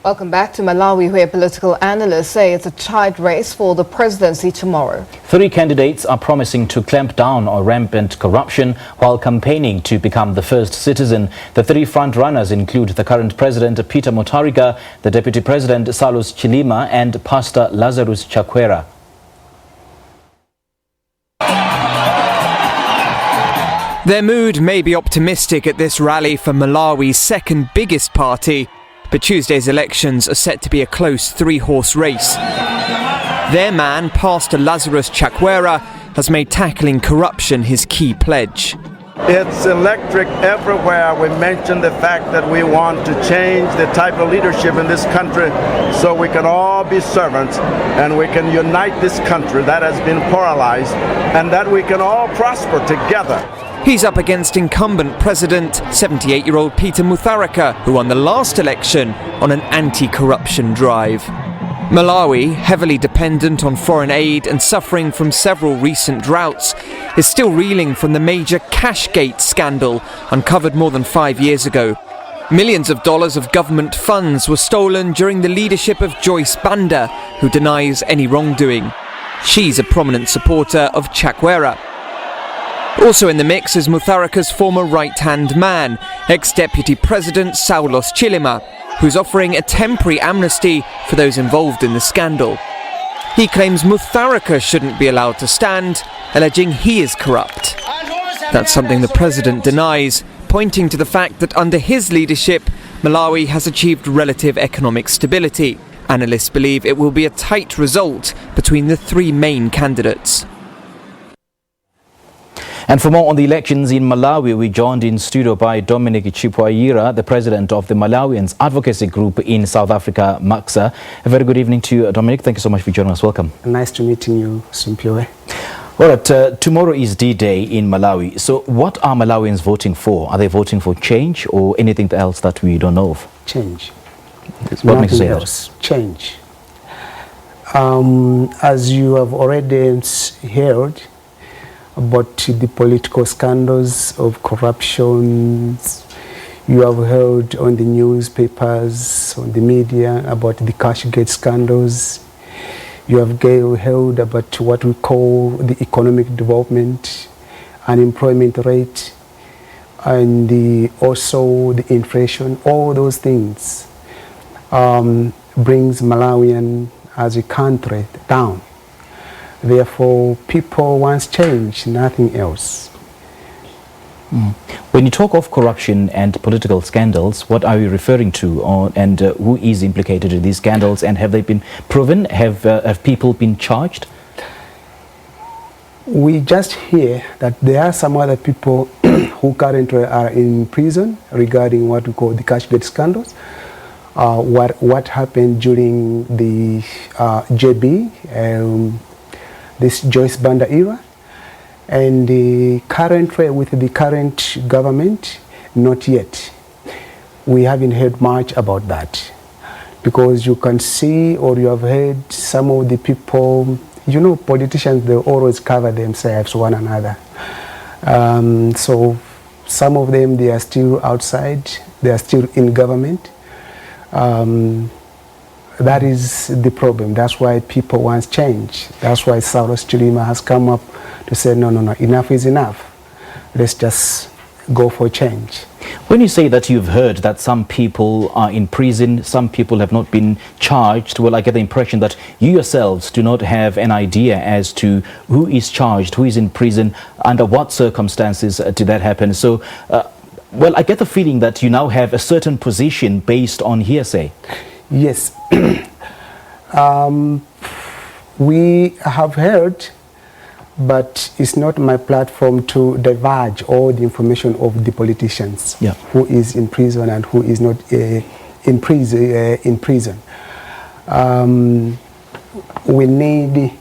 Welcome back to Malawi, where political analysts say it's a tight race for the presidency tomorrow. 3 candidates are promising to clamp down on rampant corruption while campaigning to become the first citizen. The 3 front-runners include the current President Peter Mutharika, the Deputy President Saulos Chilima and Pastor Lazarus Chakwera. Their mood may be optimistic at this rally for Malawi's second biggest party, but Tuesday's elections are set to be a close 3-horse race. Their man, Pastor Lazarus Chakwera, has made tackling corruption his key pledge. It's electric everywhere. We mentioned the fact that we want to change the type of leadership in this country so we can all be servants and we can unite this country that has been paralyzed and that we can all prosper together. He's up against incumbent President 78-year-old Peter Mutharika, who won the last election on an anti-corruption drive. Malawi, heavily dependent on foreign aid and suffering from several recent droughts, is still reeling from the major Cashgate scandal uncovered more than 5 years ago. Millions of dollars of government funds were stolen during the leadership of Joyce Banda, who denies any wrongdoing. She's a prominent supporter of Chakwera. Also in the mix is Mutharika's former right-hand man, ex-Deputy President Saulos Chilima, who's offering a temporary amnesty for those involved in the scandal. He claims Mutharika shouldn't be allowed to stand, alleging he is corrupt. That's something the president denies, pointing to the fact that under his leadership, Malawi has achieved relative economic stability. Analysts believe it will be a tight result between the 3 main candidates. And for more on the elections in Malawi, we joined in studio by Dominic Chipwayira, the president of the Malawians Advocacy Group in South Africa, MAGSA. A very good evening to you, Dominic. Thank you so much for joining us. Welcome. Nice to meeting you, Simpiwe. All right, tomorrow is D-Day in Malawi. So what are Malawians voting for? Are they voting for change or anything else that we don't know of? Change. What makes you say else. Change. As you have already heard, about the political scandals of corruption. You have heard on the newspapers, on the media, about the Cashgate scandals. You have heard about what we call the economic development, unemployment rate, and also the inflation. All those things brings Malawian as a country down. Therefore, people want change, nothing else. When you talk of corruption and political scandals, what are you referring to, and who is implicated in these scandals, and have they been proven? Have people been charged? We just hear that there are some other people who currently are in prison regarding what we call the Cashgate scandals. What happened during the JB, this Joyce Banda era, and currently with the current government, not yet. We haven't heard much about that, because you can see, or you have heard some of the people, you know, politicians, they always cover themselves one another. So some of them, they are still outside, they are still in government. That is the problem. That's why people want change. That's why Saulos Chilima has come up to say, no, enough is enough. Let's just go for change. When you say that you've heard that some people are in prison, some people have not been charged, well, I get the impression that you yourselves do not have an idea as to who is charged, who is in prison, under what circumstances did that happen. So, well, I get the feeling that you now have a certain position based on hearsay. Yes. We have heard, but it's not my platform to divulge all the information of the politicians, who is in prison and who is not in prison. We need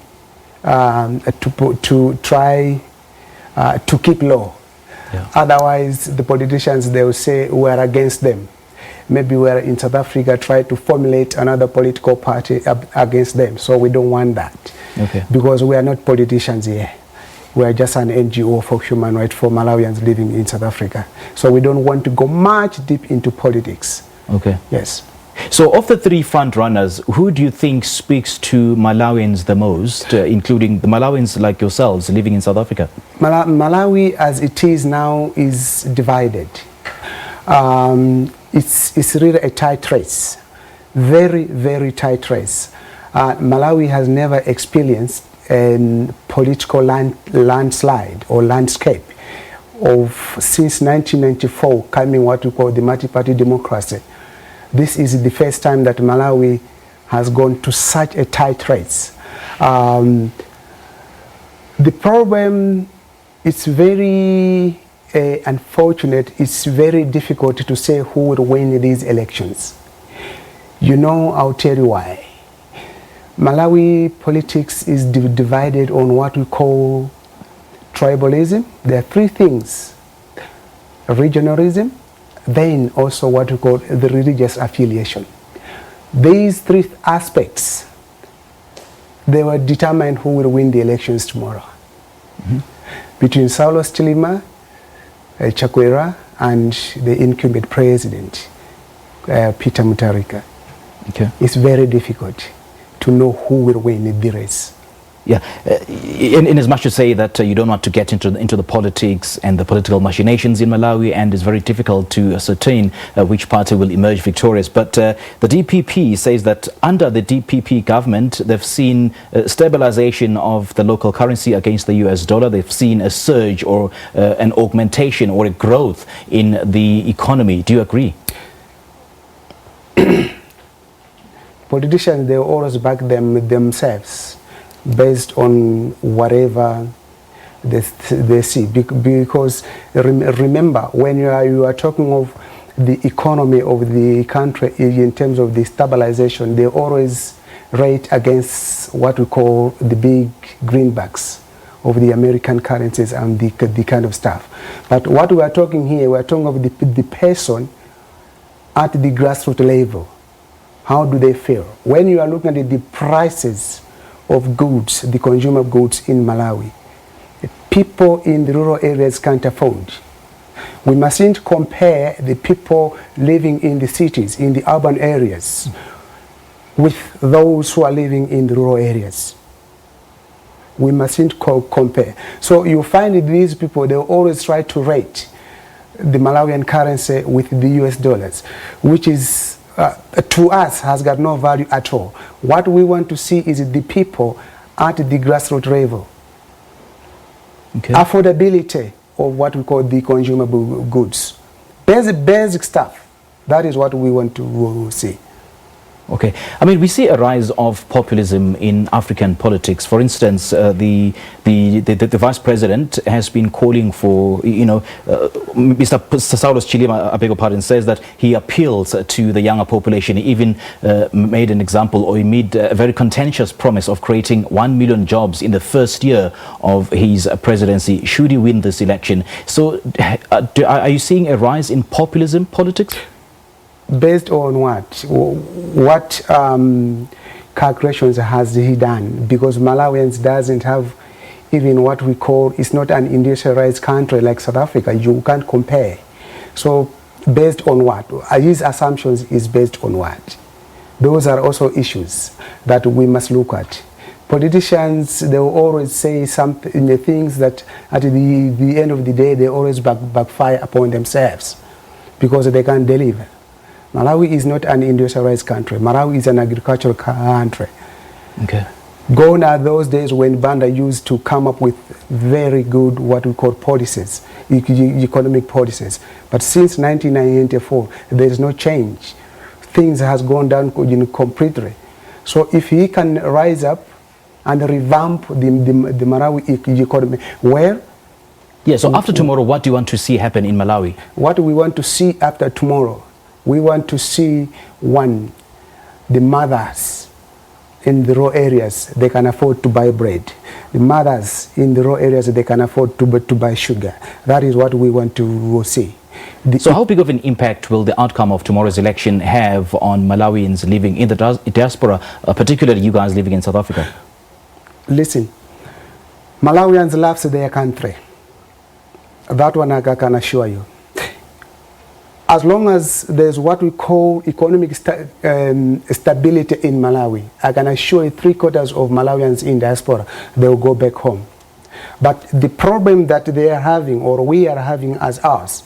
to try to keep law. Otherwise, the politicians, they will say we're against them. Maybe we're in South Africa try to formulate another political party against them. So we don't want that. Because we are not politicians here. We are just an NGO for human rights for Malawians living in South Africa. So we don't want to go much deep into politics. Okay. Yes. So of the three front runners, who do you think speaks to Malawians the most, including the Malawians like yourselves living in South Africa? Malawi, as it is now, is divided. It's really a tight race, very, very tight race. Malawi has never experienced a political landslide or landscape since 1994, coming what we call the multi-party democracy. This is the first time that Malawi has gone to such a tight race. The problem is very unfortunate. It's very difficult to say who will win these elections. You know, I'll tell you why. Malawi politics is divided on what we call tribalism. There are three things: regionalism, then also what we call the religious affiliation. These three aspects, they will determine who will win the elections tomorrow. Between Saulos, Chilima, Chakwera, and the incumbent president, Peter Mutharika. Okay. It's very difficult to know who will win the race. Yeah, in as much as say that you don't want to get into the politics and the political machinations in Malawi, and it's very difficult to ascertain which party will emerge victorious. But the DPP says that under the DPP government, they've seen stabilization of the local currency against the US dollar. They've seen a surge or an augmentation or a growth in the economy. Do you agree? Politicians, they always back themselves based on whatever they see. Because remember, when you are talking of the economy of the country in terms of the stabilization, they always rate against what we call the big greenbacks of the American currencies and the kind of stuff. But what we are talking here, we are talking of the person at the grassroots level. How do they feel? When you are looking at the prices of goods, the consumer goods in Malawi, people in the rural areas can't afford. We mustn't compare the people living in the cities, in the urban areas, with those who are living in the rural areas. We mustn't compare. So you find that these people, they always try to rate the Malawian currency with the US dollars, which is to us has got no value at all. What we want to see is the people at the grassroots level. Okay. Affordability of what we call the consumer goods. Basic stuff. That is what we want to see. Okay. I mean, we see a rise of populism in African politics. For instance, the vice president has been calling for, Mr. Saulos Chilima, I beg your pardon, says that he appeals to the younger population. He even made an example, or he made a very contentious promise of creating 1 million jobs in the first year of his presidency, should he win this election. So are you seeing a rise in populism politics? Based on what? What calculations has he done? Because Malawians doesn't have even what we call, it's not an industrialized country like South Africa. You can't compare. So based on what? His assumptions is based on what? Those are also issues that we must look at. Politicians, they will always say something, the things that at the end of the day, they always backfire upon themselves because they can't deliver. Malawi is not an industrialized country. Malawi is an agricultural country. Okay. Gone are those days when Banda used to come up with very good what we call policies, economic policies. But since 1994, there is no change. Things has gone down completely. So if he can rise up and revamp the Malawi economy, where? Yeah, so after tomorrow, what do you want to see happen in Malawi? What we want to see after tomorrow, we want to see, one, the mothers in the rural areas, they can afford to buy bread. The mothers in the rural areas, they can afford to buy sugar. That is what we want to see. So how big of an impact will the outcome of tomorrow's election have on Malawians living in the diaspora, particularly you guys living in South Africa? Listen, Malawians love their country. That one I can assure you. As long as there's what we call economic stability in Malawi, I can assure you 3/4 of Malawians in diaspora, they will go back home. But the problem that they are having, or we are having as us,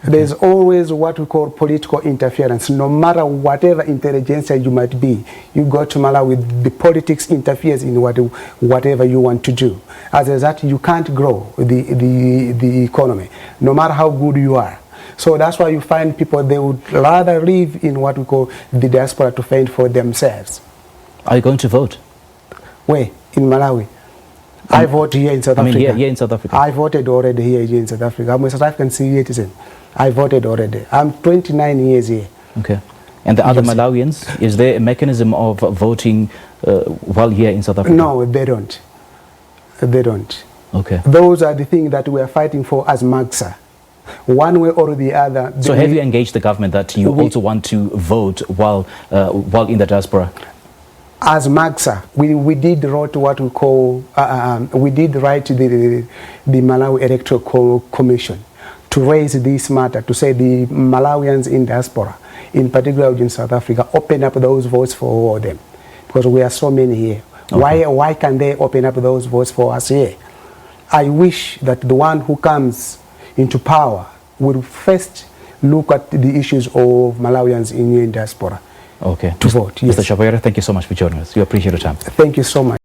there's always what we call political interference. No matter whatever intelligentsia you might be, you go to Malawi, the politics interferes in whatever you want to do. As a result, you can't grow the economy, no matter how good you are. So that's why you find people, they would rather live in what we call the diaspora to fend for themselves. Are you going to vote? Where? In Malawi. I vote here in South Africa. Here in South Africa. I voted already here in South Africa. I'm a South African citizen. I voted already. I'm 29 years here. Okay. And the other Malawians, is there a mechanism of voting while here in South Africa? No, they don't. They don't. Okay. Those are the things that we are fighting for as MAGSA. One way or the other. So have you engaged the government that you also want to vote while in the diaspora? As MAGSA, we did write what we call, we did write to the Malawi Electoral Commission to raise this matter, to say the Malawians in diaspora, in particular in South Africa, open up those votes for them. Because we are so many here. Okay. Why can't they open up those votes for us here? I wish that the one who comes into power would first look at the issues of Malawians in diaspora. Okay. To vote, yes. Mr. Chakwera, thank you so much for joining us. We appreciate your time. Thank you so much.